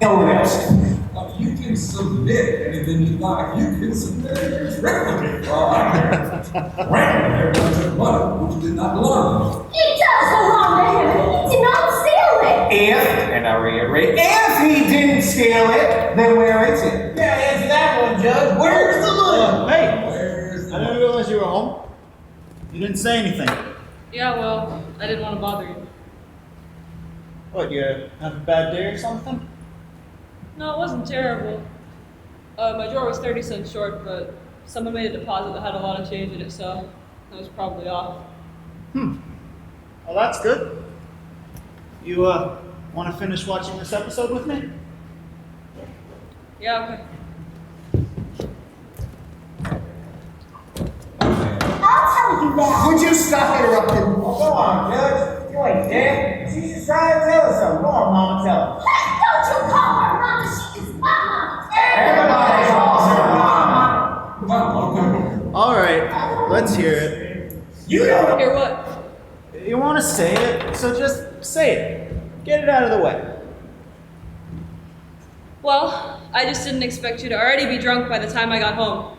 No rest. You can submit anything you like. You can submit it directly. Randomly, everyone took money, which did not belong. It does belong to him. He did not steal it. If, and I reiterate, if he didn't steal it, then where is it? Yeah, answer that one, Judge. Where's the money? Hey, Where's the I didn't realize you were home. You didn't say anything. Yeah, well, I didn't want to bother you. What, you have a bad day or something? No, it wasn't terrible. My drawer was 30 cents short, but someone made a deposit that had a lot of change in it, so that was probably off. Well, that's good. You, want to finish watching this episode with me? Yeah, okay. I'll tell you that. Would you stop interrupting? Oh, go on, Judge. You ain't dead. She's just trying to tell us something. Go on, Mama, tell us. Hey, don't you call her mama. She is mama. Everybody calls her Mama. Mama. All right, let's hear it. You don't. Hear what? You want to say it, so just say it. Get it out of the way. Well, I just didn't expect you to already be drunk by the time I got home.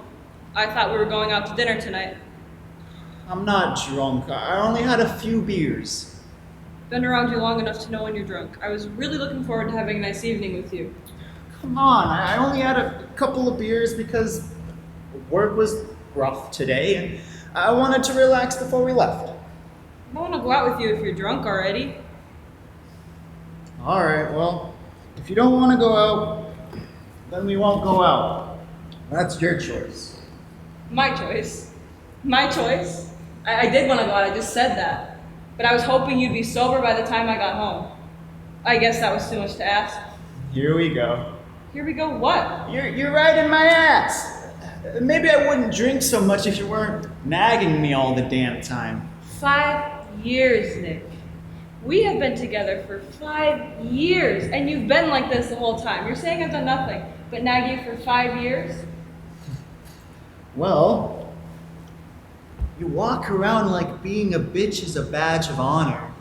I thought we were going out to dinner tonight. I'm not drunk. I only had a few beers. Been around you long enough to know when you're drunk. I was really looking forward to having a nice evening with you. Come on, I only had a couple of beers because work was rough today, and I wanted to relax before we left. I don't want to go out with you if you're drunk already. All right, well, if you don't want to go out, then we won't go out. That's your choice. My choice. My choice. I did want to go out, I just said that. But I was hoping you'd be sober by the time I got home. I guess that was too much to ask. Here we go. Here we go, what? You're right in my ass. Maybe I wouldn't drink so much if you weren't nagging me all the damn time. 5 years, Nick. We have been together for 5 years, and you've been like this the whole time. You're saying I've done nothing, but nag you for 5 years? Well, you walk around like being a bitch is a badge of honor.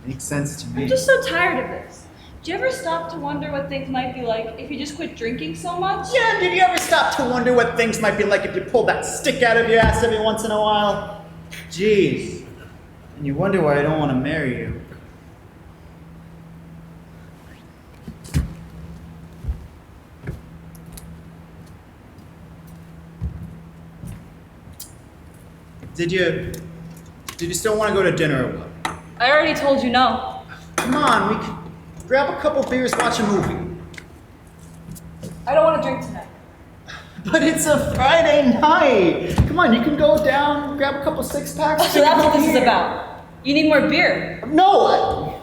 Makes sense to me. I'm just so tired of this. Do you ever stop to wonder what things might be like if you just quit drinking so much? Yeah, did you ever stop to wonder what things might be like if you pulled that stick out of your ass every once in a while? Jeez. And you wonder why I don't want to marry you. Did you still want to go to dinner or what? I already told you no. Come on, we can grab a couple beers, watch a movie. I don't want to drink tonight. But it's a Friday night. Come on, you can go down, grab a couple six-packs. So that's what this is about. You need more beer. No,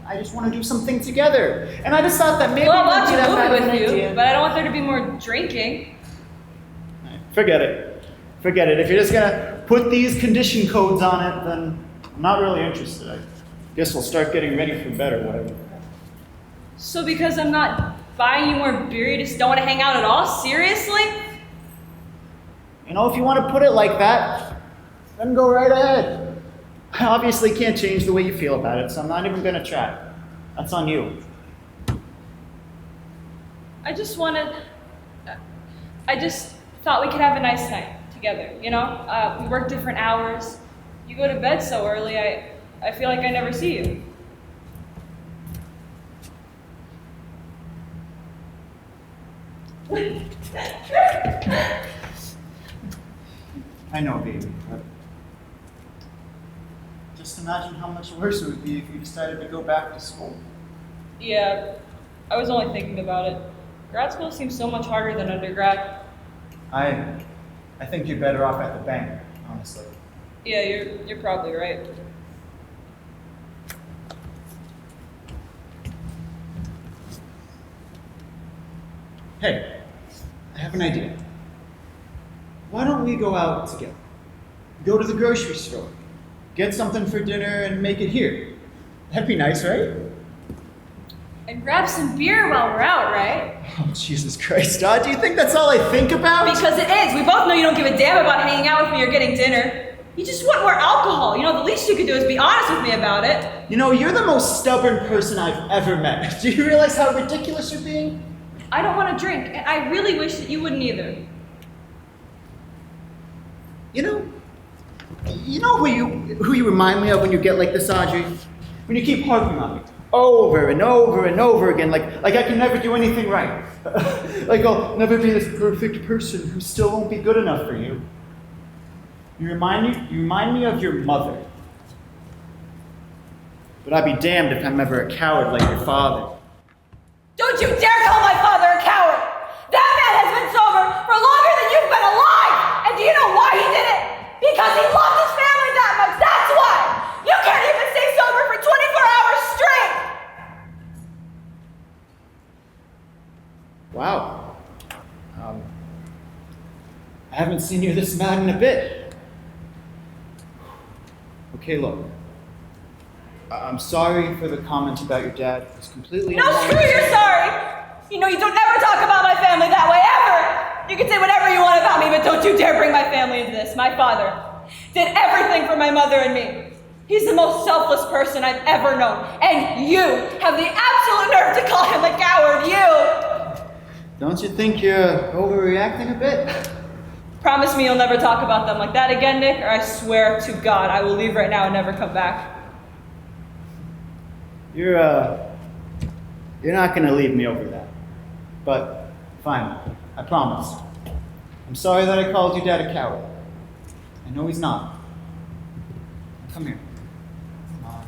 I just want to do something together. And I just thought that maybe Well, it I'll would watch be a that bad of movie an with you, idea. but I don't want there to be more drinking. Forget it. Forget it. If you're just gonna put these condition codes on it, then I'm not really interested. I guess we'll start getting ready for bed or whatever. So because I'm not buying you more beer, you just don't want to hang out at all? Seriously? You know, if you want to put it like that, then go right ahead. I obviously can't change the way you feel about it, so I'm not even gonna try. That's on you. I just thought we could have a nice night together, you know? We work different hours. You go to bed so early, I feel like I never see you. I know, baby, but just imagine how much worse it would be if you decided to go back to school. Yeah, I was only thinking about it. Grad school seems so much harder than undergrad. I think you're better off at the bank, honestly. Yeah, you're probably right. Hey, I have an idea. Why don't we go out together? Go to the grocery store, get something for dinner, and make it here. That'd be nice, right? And grab some beer while we're out, right? Oh, Jesus Christ, Dad, do you think that's all I think about? Because it is. We both know you don't give a damn about hanging out with me or getting dinner. You just want more alcohol. You know, the least you could do is be honest with me about it. You know, you're the most stubborn person I've ever met. Do you realize how ridiculous you're being? I don't want to drink, and I really wish that you wouldn't either. You know who you remind me of when you get like this, Audrey? When you keep harping on me over and over and over again, like I can never do anything right. Like I'll never be this perfect person who still won't be good enough for you. You remind me of your mother. But I'd be damned if I'm ever a coward like your father. Don't you dare call my father a coward! That man has been sober for longer than you've been alive! And do you know why he did it? Because he loved his family that much, that's why! You can't even stay sober for 24 hours straight! Wow. I haven't seen you this mad in a bit. Okay, look. I'm sorry for the comment about your dad. It was completely No, screw you're sorry! You know you don't ever talk about my family that way, ever! You can say whatever you want about me, but don't you dare bring my family into this. My father did everything for my mother and me. He's the most selfless person I've ever known. And you have the absolute nerve to call him a coward, you! Don't you think you're overreacting a bit? Promise me you'll never talk about them like that again, Nick, or I swear to God I will leave right now and never come back. You're not gonna leave me over that. But, fine, I promise. I'm sorry that I called your dad a coward. I know he's not. Come here. Come on.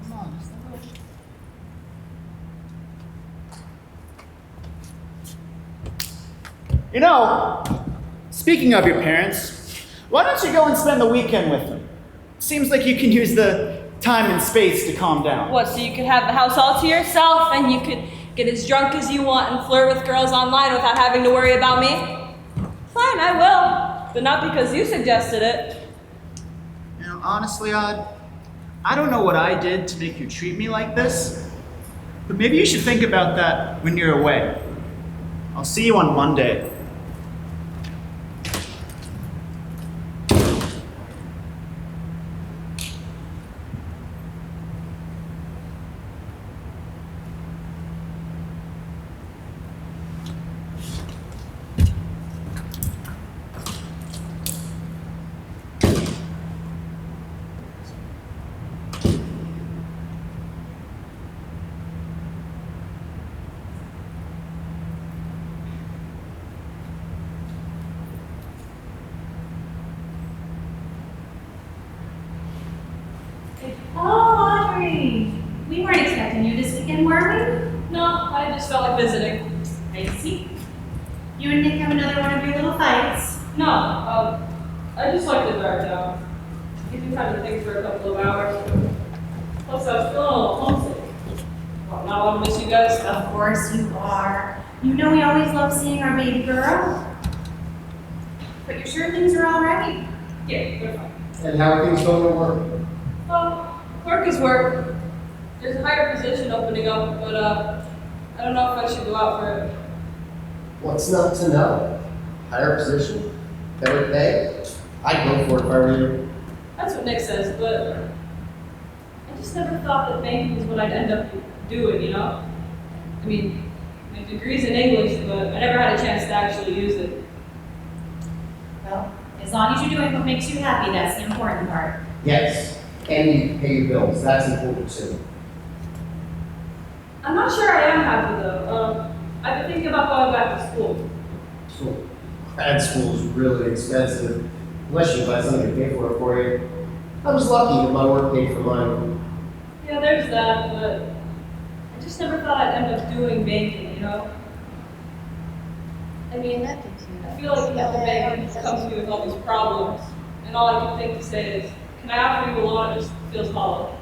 Come on, just a little. You know, speaking of your parents, why don't you go and spend the weekend with them? Seems like you can use the time and space to calm down. What, so you could have the house all to yourself and you could get as drunk as you want and flirt with girls online without having to worry about me? Fine, I will. But not because you suggested it. You know, honestly, I don't know what I did to make you treat me like this, but maybe you should think about that when you're away. I'll see you on Monday. Oh, Audrey. We weren't expecting you this weekend, were we? No, I just felt like visiting. I see. You and Nick have another one of your little fights. No, I just like to drive down. Give me time to think for a couple of hours. Plus, I was feeling a little homesick. Well, now I want to miss you guys. Of course you are. You know we always love seeing our baby girl. But you're sure things are all right? Yeah, they're fine. And how are things going to work? Well, work is work. There's a higher position opening up, but I don't know if I should go out for it. What's not to know? Higher position? Better pay? I'd go for it if I were you. That's what Nick says, but I just never thought that banking is what I'd end up doing, you know? I mean, my degree's in English, but I never had a chance to actually use it. Well, as long as you're doing what makes you happy, that's the important part. Yes, and you pay your bills. That's important too. I'm not sure I am happy though. I've been thinking about going back to school. So, grad school is really expensive, unless you find somebody to pay for it for you. I was lucky that my work paid for mine. Yeah, there's that, but I just never thought I'd end up doing banking, you know? I mean, I feel like the bank comes to me with all these problems, and all I can think to say is, can I offer you a loan? It just feels hollow.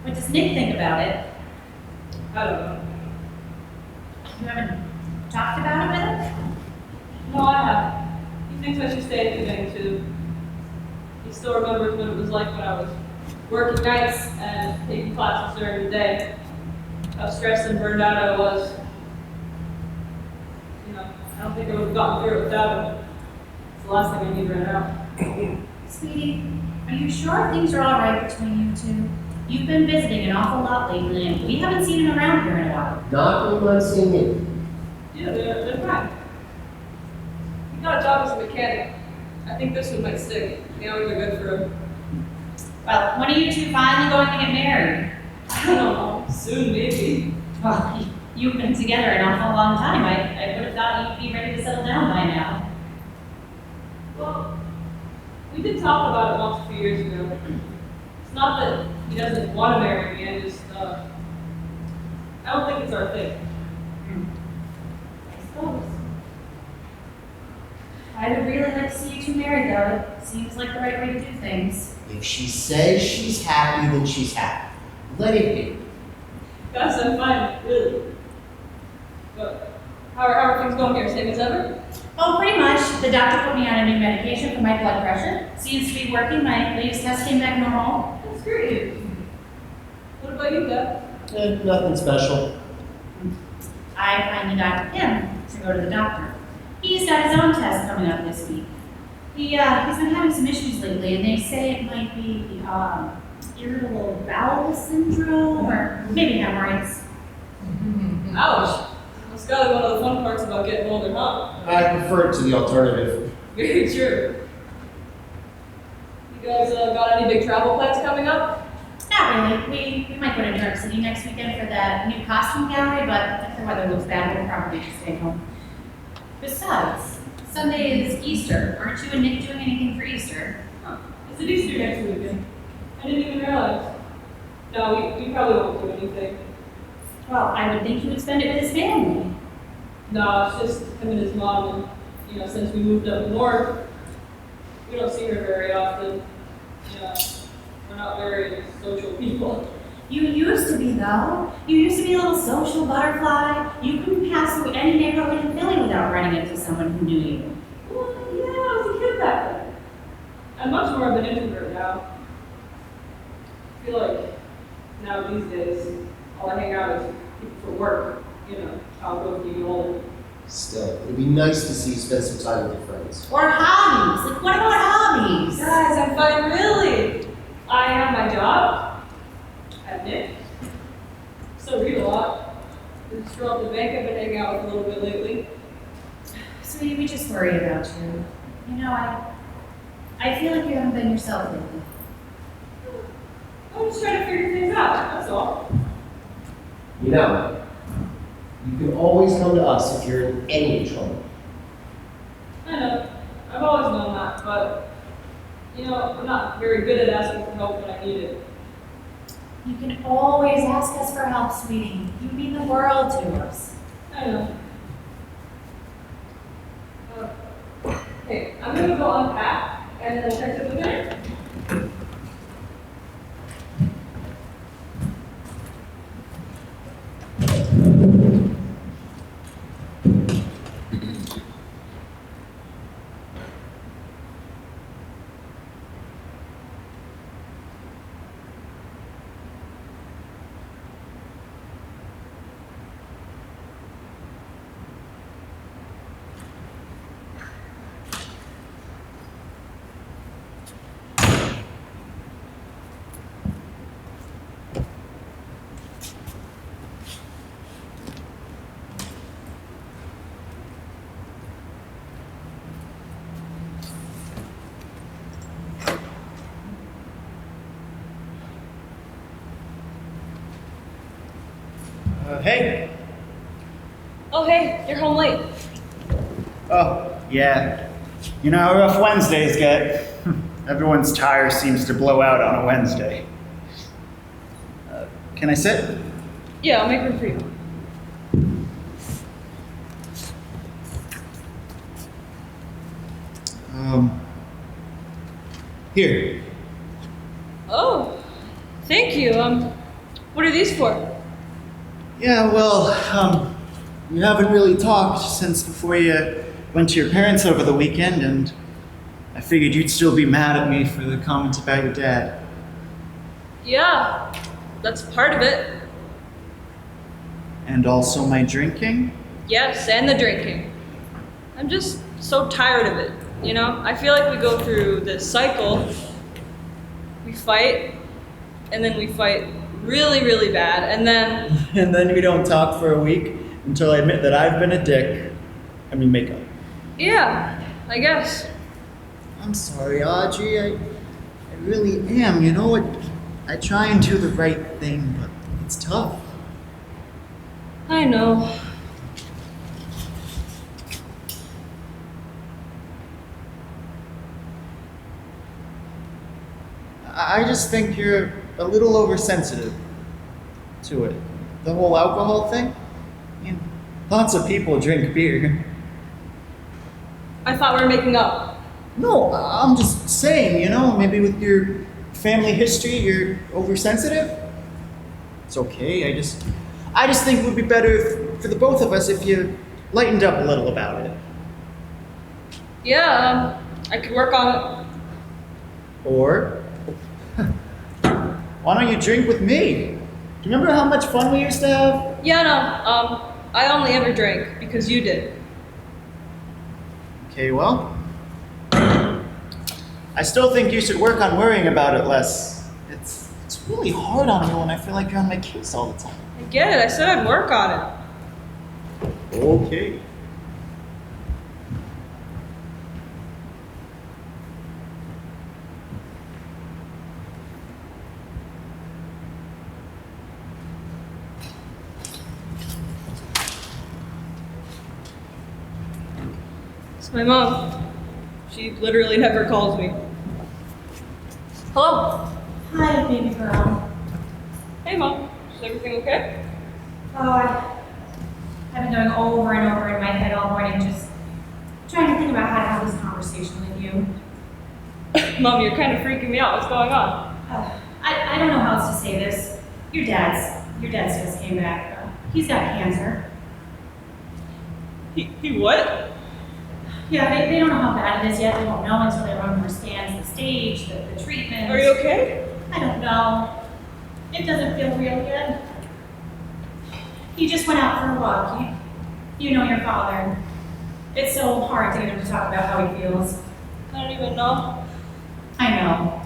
What does Nick think about it? I don't know. You haven't talked about it with him? No, I haven't. He thinks I should stay at the bank too. He still remembers what it was like when I was working nights and taking classes during the day. How stressed and burned out I was. You know, I don't think I would have gotten through it without him. It's the last thing I need right now. Sweetie, are you sure things are all right between you two? You've been visiting an awful lot lately, and we haven't seen him around here in a while. Not anyone seeing me. Yeah, they're fine. He got a job as a mechanic. I think this one might stick. The hours are good for him. Well, when are you two finally going to get married? I don't know. Soon, maybe. Well, you've been together an awful long time. I would have thought you'd be ready to settle down by now. Well, we did talk about it once a few years ago. It's not that he doesn't want to marry me, I don't think it's our thing. I suppose. I would really like to see you two married, though. It seems like the right way to do things. If she says she's happy, then she's happy. Let it be. Guys, I'm fine, really. But how are things going here? Same as ever? Oh, pretty much. The doctor put me on a new medication for my blood pressure. Seems to be working. My latest test came back normal. That's great. What about you, Dad? Nothing special. I finally got him to go to the doctor. He's got his own test coming up this week. He's been having some issues lately, and they say it might be irritable bowel syndrome or maybe hemorrhoids. Ouch. That's gotta be one of the fun parts about getting older, huh? I prefer to the alternative. Very true. You guys got any big travel plans coming up? Not really. We might go to New York City next weekend for that new costume gallery, but if the weather looks bad, we'll probably just stay home. Besides, Sunday is Easter. Aren't you and Nick doing anything for Easter? Huh. Is it Easter next weekend? I didn't even realize. No, we probably won't do anything. Well, I would think he would spend it with his family. No, it's just him and his mom, and since we moved up north, we don't see her very often. We're not very social people. You used to be, though. You used to be a little social butterfly. You couldn't pass through any neighborhood in Philly without running into someone who knew you. Well, yeah, I was a kid back then. I'm much more of an introvert now. I feel like now these days, all I hang out is people for work. I'll go to older. Still, it'd be nice to see you spend some time with your friends. Or hobbies. Like, what about hobbies? Guys, I'm fine, really. I have my job. I have Nick. Still read a lot. Just scroll up the bank I've been hanging out with a little bit lately. Sweetie, we just worried about you. I feel like you haven't been yourself lately. I'm just trying to figure things out, that's all. You can always come to us if you're in any trouble. I know. I've always known that, but, I'm not very good at asking for help when I need it. You can always ask us for help, sweetie. You mean the world to us. I know. Hey, I'm gonna go unpack, and then we'll check it with dinner. Hey. Oh, hey, you're home late. Oh, yeah. You know how rough Wednesdays get. Everyone's tire seems to blow out on a Wednesday. Can I sit? Yeah, I'll make room for you. Here. Oh, thank you. What are these for? Yeah, well, we haven't really talked since before you went to your parents over the weekend, and I figured you'd still be mad at me for the comments about your dad. Yeah, that's part of it. And also my drinking? Yes, and the drinking. I'm just so tired of it. You know, I feel like we go through this cycle. We fight, and then we fight really, really bad, and then... And then we don't talk for a week until I admit that I've been a dick, and we make up. Yeah, I guess. I'm sorry, Audrey. I really am. You know what? I try and do the right thing, but it's tough. I know. I just think you're a little oversensitive to it. The whole alcohol thing? I mean, lots of people drink beer. I thought we were making up. No, I'm just saying, you know, maybe with your family history, you're oversensitive. It's okay. I just think it would be better for the both of us if you lightened up a little about it. Yeah, I could work on it. Or, why don't you drink with me? Do you remember how much fun we used to have? Yeah, no, I only ever drank because you did. Okay, well, I still think you should work on worrying about it less. It's really hard on me when I feel like you're on my case all the time. I get it, I said I'd work on it. Okay. It's my mom. She literally never calls me. Hello? Hi, baby girl. Hey, Mom. Is everything okay? Oh, I've been going over and over in my head all morning, just trying to think about how to have this conversation with you. Mom, you're kind of freaking me out. What's going on? I don't know how else to say this. Your dad's just came back. He's got cancer. He what? Yeah, they don't know how bad it is yet. They won't know until they run more scans, the stage, the treatment. Are you okay? I don't know. It doesn't feel real yet. He just went out for a walk. You know your father. It's so hard to get him to talk about how he feels. I don't even know. I know.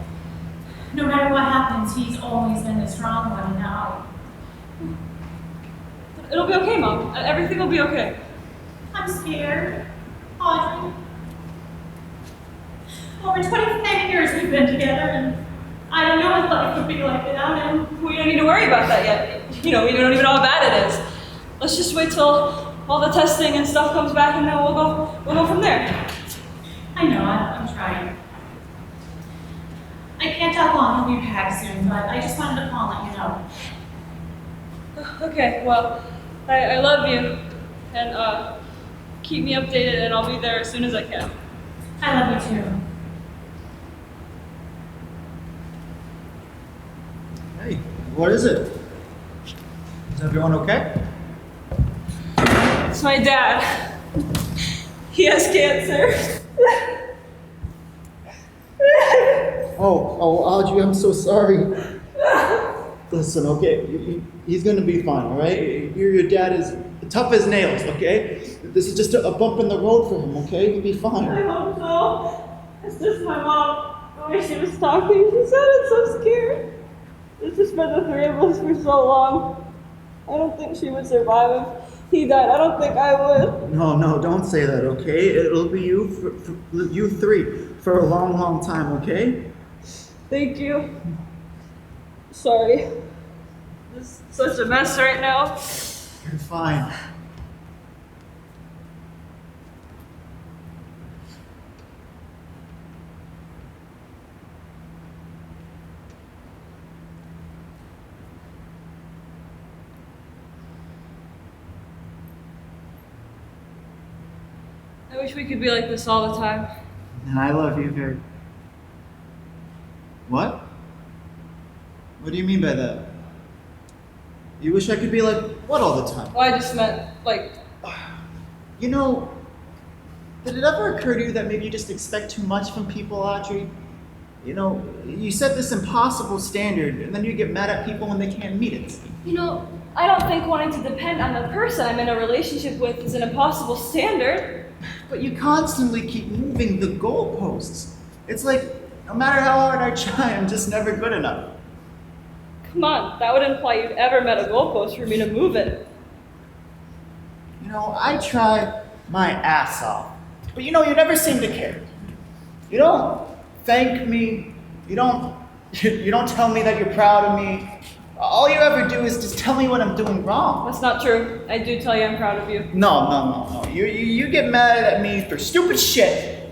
No matter what happens, he's always been the strong one now. It'll be okay, Mom. Everything will be okay. I'm scared. Audrey. Over 25 years we've been together, and I don't know what life would be like without him. We don't need to worry about that yet. You know, we don't even know how bad it is. Let's just wait till all the testing and stuff comes back, and then we'll go from there. I know, I'm trying. I can't talk long, he'll be back soon, but I just wanted to call and let you know. Okay, well, I love you, and keep me updated, and I'll be there as soon as I can. I love you too. Hey, what is it? Is everyone okay? It's my dad. He has cancer. Oh, Audrey, I'm so sorry. Listen, okay, he's gonna be fine, all right? Your dad is tough as nails, okay? This is just a bump in the road for him, okay? He'll be fine. I hope so. It's just my mom. The way she was talking, she sounded so scared. It's just been the three of us for so long. I don't think she would survive if he died. I don't think I would. No, don't say that, okay? It'll be you, for you three, for a long, long time, okay? Thank you. Sorry. This is such a mess right now. You're fine. I wish we could be like this all the time. And I love you very... What? What do you mean by that? You wish I could be like what all the time? Well, I just meant, like... You know, did it ever occur to you that maybe you just expect too much from people, Audrey? You know, you set this impossible standard, and then you get mad at people when they can't meet it. You know, I don't think wanting to depend on the person I'm in a relationship with is an impossible standard. But you constantly keep moving the goalposts. It's like, no matter how hard I try, I'm just never good enough. Come on, that would imply you've ever met a goalpost for me to move it. You know, I try my ass off. But you know, you never seem to care. You don't thank me. You don't tell me that you're proud of me. All you ever do is just tell me what I'm doing wrong. That's not true. I do tell you I'm proud of you. No. You get mad at me for stupid shit.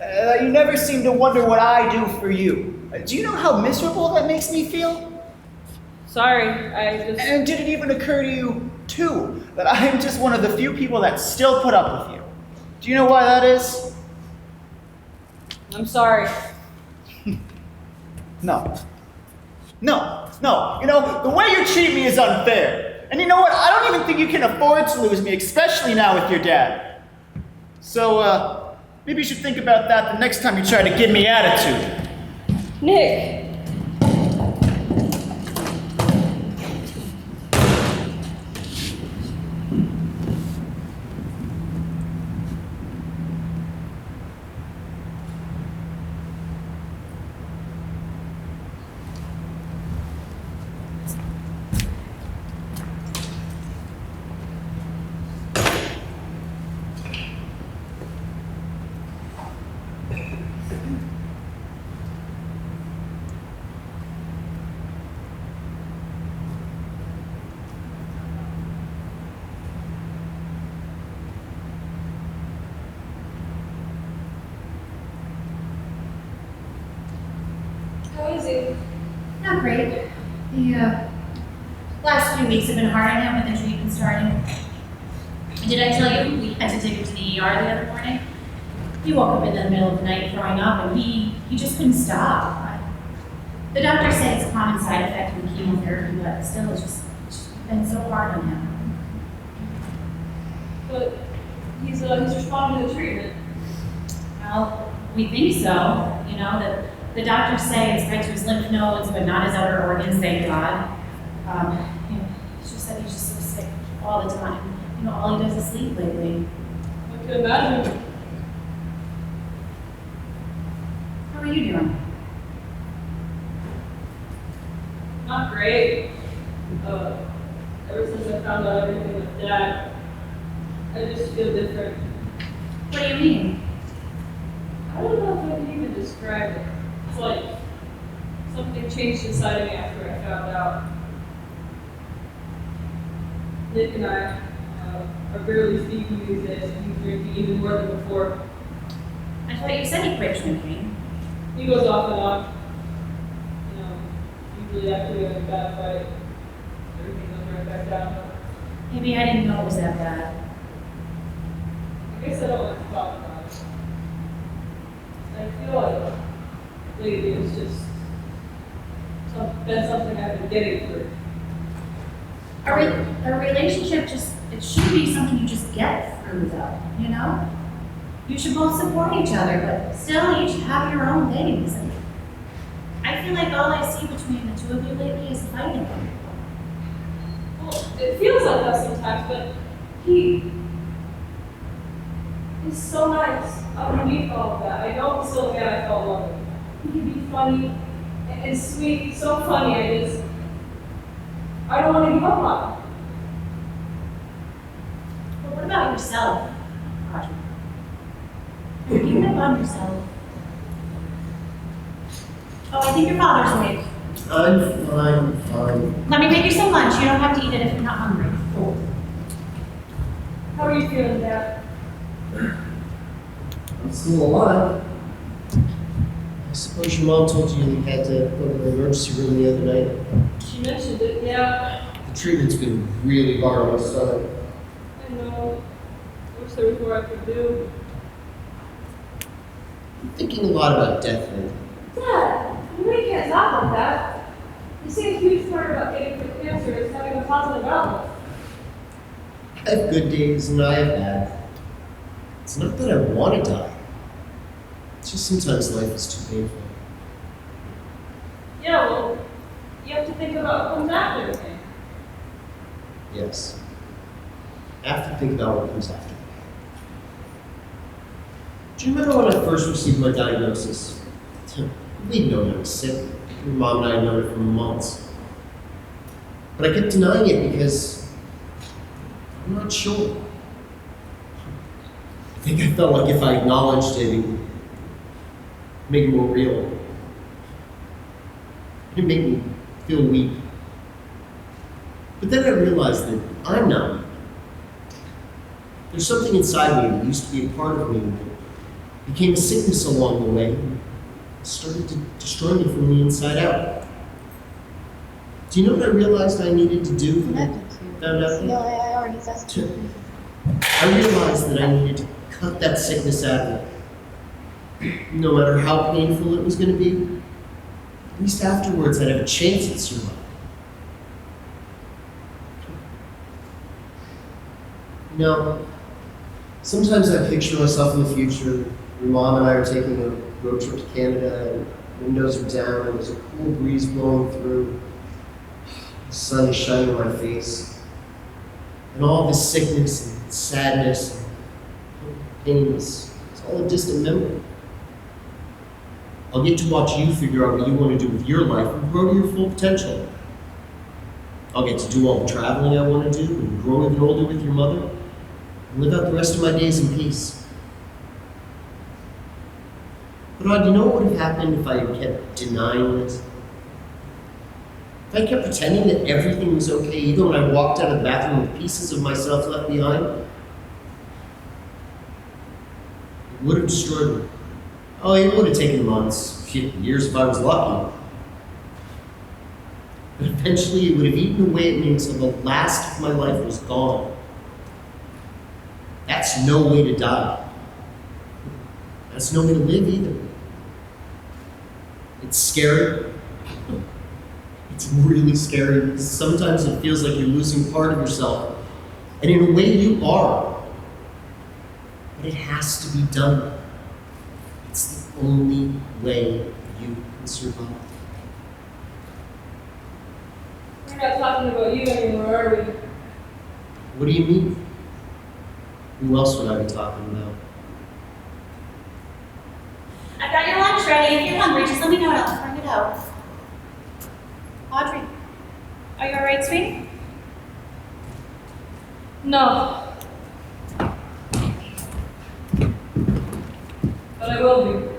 You never seem to wonder what I do for you. Do you know how miserable that makes me feel? Sorry, And did it even occur to you, too, that I am just one of the few people that still put up with you? Do you know why that is? I'm sorry. No. You know, the way you treat me is unfair. And you know what? I don't even think you can afford to lose me, especially now with your dad. So, maybe you should think about that the next time you try to give me attitude. Nick. How is he? Not great. The last few weeks have been hard on him with the treatment starting. Did I tell you we had to take him to the ER the other morning? He woke up in the middle of the night throwing up, and he just couldn't stop. The doctor said it's a common side effect of chemotherapy, but still, it's just been so hard on him. But he's responding to the treatment. Well, we think so. You know, the doctors say it's right to his lymph nodes, but not his other organs, thank God. You know, it's just that he's just so sick all the time. You know, all he does is sleep lately. I can imagine. How are you doing? Not great. Ever since I found out everything with Dad, I just feel different. What do you mean? I don't know if I can even describe it. It's like something changed inside of me after I found out. Nick and I are barely speaking these days, and he's drinking even more than before. I thought you said he quit drinking. He goes off and on. You know, usually after we have a bad fight, everything goes right back down. Maybe I didn't know it was that bad. I guess I don't like to talk about it. I feel like lately it's just been something I've been getting through. A relationship it should be something you just get through though, you know? You should both support each other, but still each have your own things. And I feel like all I see between the two of you lately is fighting. Well, it feels like that sometimes, but he's so nice underneath all of that. I know he's so bad I fell in love with him. He can be funny and sweet, so funny. I don't want to give up on him. But what about yourself, Roger? Have you given up on yourself? Oh, I think your father's awake. I'm fine. Let me make you some lunch. You don't have to eat it if you're not hungry. How are you feeling, Dad? I'm still alive. I suppose your mom told you you had to go to the emergency room the other night. She mentioned it, yeah. The treatment's been really hard on my stomach. I know. I wish there was more I could do. I'm thinking a lot about death lately. Dad, you really can't talk like that. You say a huge part about getting through cancer is having a positive outlook. I have good days and I have bad. It's not that I want to die. It's just sometimes life is too painful. Yeah, well, you have to think about what comes after everything. Yes. I have to think about what comes after. Do you remember when I first received my diagnosis? We'd known I was sick. Your mom and I had known it for months. But I kept denying it because I'm not sure. I think I felt like if I acknowledged it, it would make it more real. It'd make me feel weak. But then I realized that I'm not weak. There's something inside me that used to be a part of me that became a sickness along the way and started to destroy me from the inside out. Do you know what I realized I needed to do when I found out? No, I already asked you. I realized that I needed to cut that sickness out of me. No matter how painful it was going to be, at least afterwards I'd have a chance at survival. You know, sometimes I picture myself in the future. Your mom and I are taking a road trip to Canada, and windows are down, and there's a cool breeze blowing through. The sun is shining on my face. And all this sickness and sadness and pain is all a distant memory. I'll get to watch you figure out what you want to do with your life and grow to your full potential. I'll get to do all the traveling I want to do and grow even older with your mother and live out the rest of my days in peace. But Rod, you know what would have happened if I had kept denying this? If I kept pretending that everything was okay, even when I walked out of the bathroom with pieces of myself left behind, it would have destroyed me. Oh, it would have taken months, years if I was lucky. But eventually it would have eaten away at me until the last of my life was gone. That's no way to die. That's no way to live either. It's scary. It's really scary because sometimes it feels like you're losing part of yourself. And in a way you are. But it has to be done. It's the only way you can survive. We're not talking about you anymore, are we? What do you mean? Who else would I be talking about? I've got your lunch ready. If you're hungry, just let me know and I'll bring it out. Audrey, are you all right, sweetie? No. But I will be.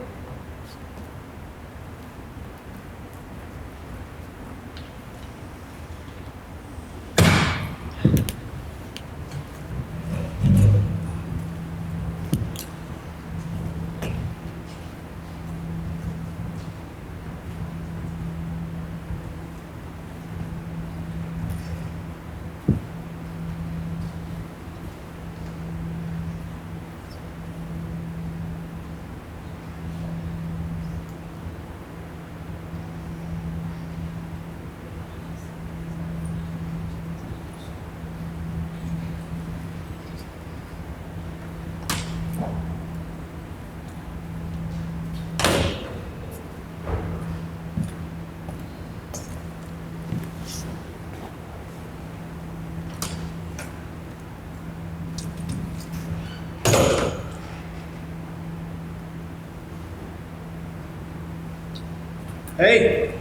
Hey,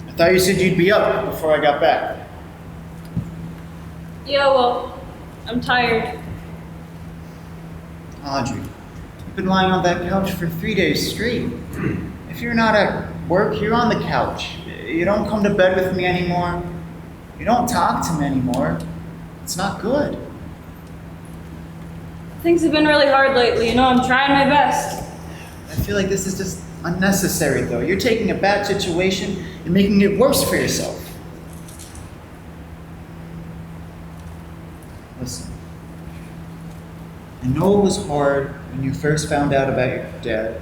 I thought you said you'd be up before I got back. Yeah, well, I'm tired. Audrey, you've been lying on that couch for 3 days straight. If you're not at work, you're on the couch. You don't come to bed with me anymore. You don't talk to me anymore. It's not good. Things have been really hard lately, you know, I'm trying my best. I feel like this is just unnecessary, though. You're taking a bad situation and making it worse for yourself. Listen, I know it was hard when you first found out about your dad.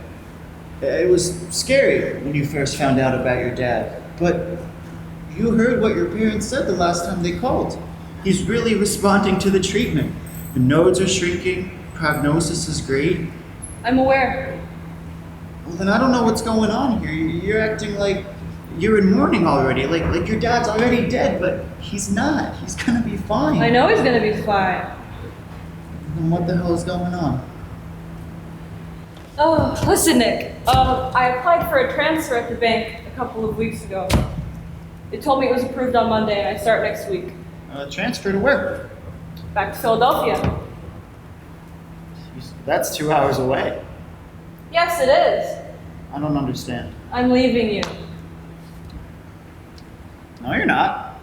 It was scary when you first found out about your dad. But you heard what your parents said the last time they called. He's really responding to the treatment. The nodes are shrinking, prognosis is great. I'm aware. Well, then I don't know what's going on here. You're acting like You're in mourning already, like your dad's already dead, but he's not. He's gonna be fine. I know he's gonna be fine. Then what the hell is going on? Oh, listen, Nick. I applied for a transfer at the bank a couple of weeks ago. They told me it was approved on Monday and I start next week. Transfer to where? Back to Philadelphia. Jeez, that's 2 hours away. Yes, it is. I don't understand. I'm leaving you. No, you're not.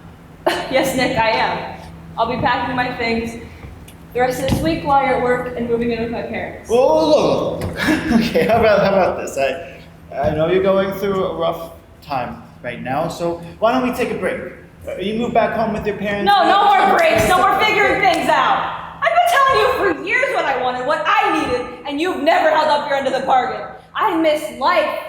Yes, Nick, I am. I'll be packing my things the rest of this week while you're at work and moving in with my parents. Oh, look. Okay, how about this? I know you're going through a rough time right now, so why don't we take a break? You move back home with your parents. No more breaks. No more figuring things out. I've been telling you for years what I wanted, what I needed, and you've never held up your end of the bargain. I miss life.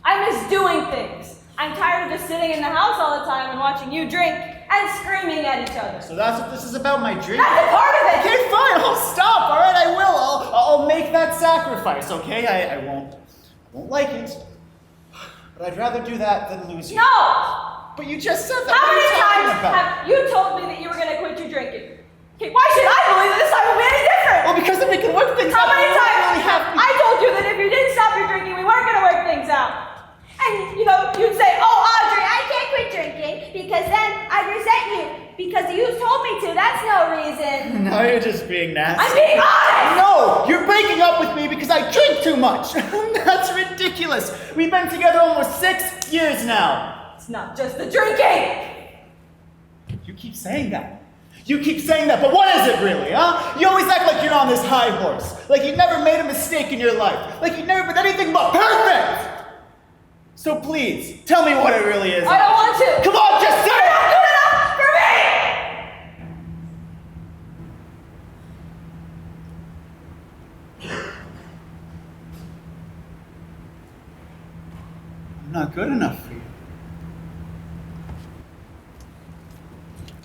I miss doing things. I'm tired of just sitting in the house all the time and watching you drink and screaming at each other. So that's what this is about, my drink? That's a part of it! Okay, fine, I'll stop, all right, I will. I'll make that sacrifice, okay? I won't like it, but I'd rather do that than lose you. No! But you just said that. How What are many you talking times about? have you told me that you were going to quit your drinking? Okay, why should I believe that this time will be any different? Well, because then we can work things How out. many We don't times really have to- I told you that if you didn't stop your drinking, we weren't going to work things out? And, you'd say, oh, Audrey, I can't quit drinking because then I'd resent you because you told me to. That's no reason. Now you're just being nasty. I'm being honest! No, you're breaking up with me because I drink too much. That's ridiculous. We've been together almost 6 years now. It's not just the drinking. You keep saying that. You keep saying that, but what is it really, huh? You always act like you're on this high horse. Like you never made a mistake in your life. Like you've never been anything but perfect. So please, tell me what it really is. I don't want to. Come on, just say You're it! not good enough for me! I'm not good enough for you.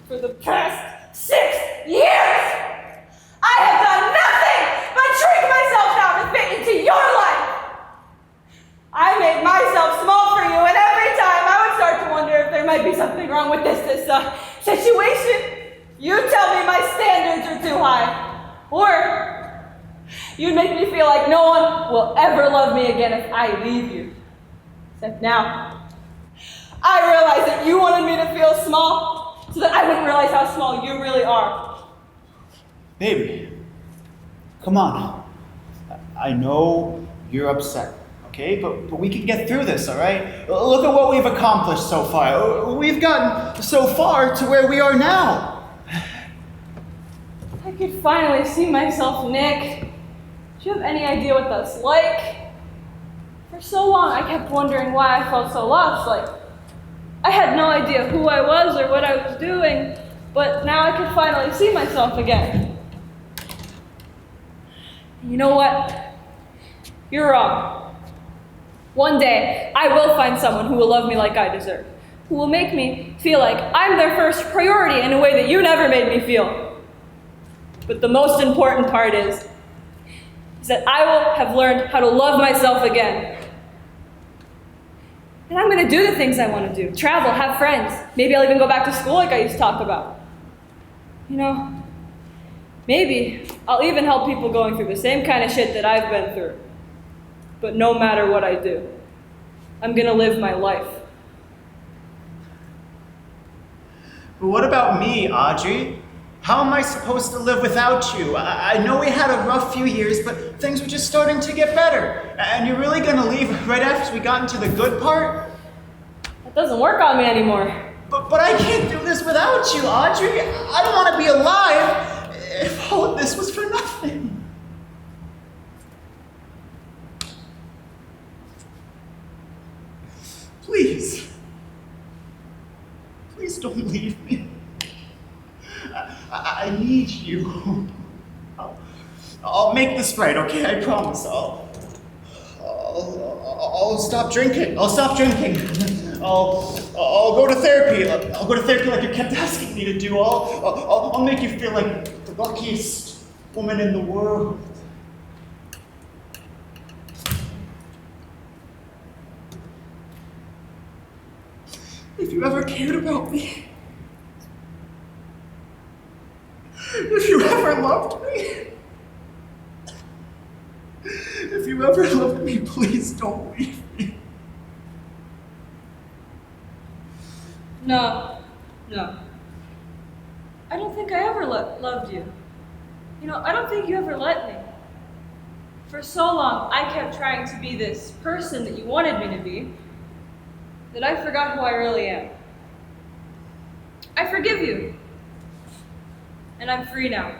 For the past 6 years, I have done nothing but shrink myself down to fit into your life. I made myself small for you, and every time I would start to wonder if there might be something wrong with this situation, you tell me my standards are too high. Or you'd make me feel like no one will ever love me again if I leave you. Except now, I realize that you wanted me to feel small so that I wouldn't realize how small you really are. Baby, come on. I know you're upset, okay? But we can get through this, all right? Look at what we've accomplished so far. We've gotten so far to where we are now. I could finally see myself, Nick. Do you have any idea what that's like? For so long, I kept wondering why I felt so lost. Like, I had no idea who I was or what I was doing, but now I could finally see myself again. You know what? You're wrong. One day, I will find someone who will love me like I deserve, who will make me feel like I'm their first priority in a way that you never made me feel. But the most important part is that I will have learned how to love myself again. And I'm going to do the things I want to do. Travel, have friends. Maybe I'll even go back to school like I used to talk about. You know, maybe I'll even help people going through the same kind of shit that I've been through. But no matter what I do, I'm going to live my life. But what about me, Audrey? How am I supposed to live without you? I know we had a rough few years, but things were just starting to get better. And you're really gonna leave right after we got into the good part? That doesn't work on me anymore. But I can't do this without you, Audrey. I don't want to be alive if all of this was for nothing. Please. Please don't leave me. I need you. I'll make this right, okay? I promise. I'll stop drinking. I'll stop drinking. I'll go to therapy. I'll go to therapy like you kept asking me to do. I'll make you feel like the luckiest woman in the world. if you ever cared about me, if you ever loved me, if you ever loved me, please don't leave me. No. I don't think I ever loved you. You know, I don't think you ever let me. For so long, I kept trying to be this person that you wanted me to be, that I forgot who I really am. I forgive you. And I'm free now.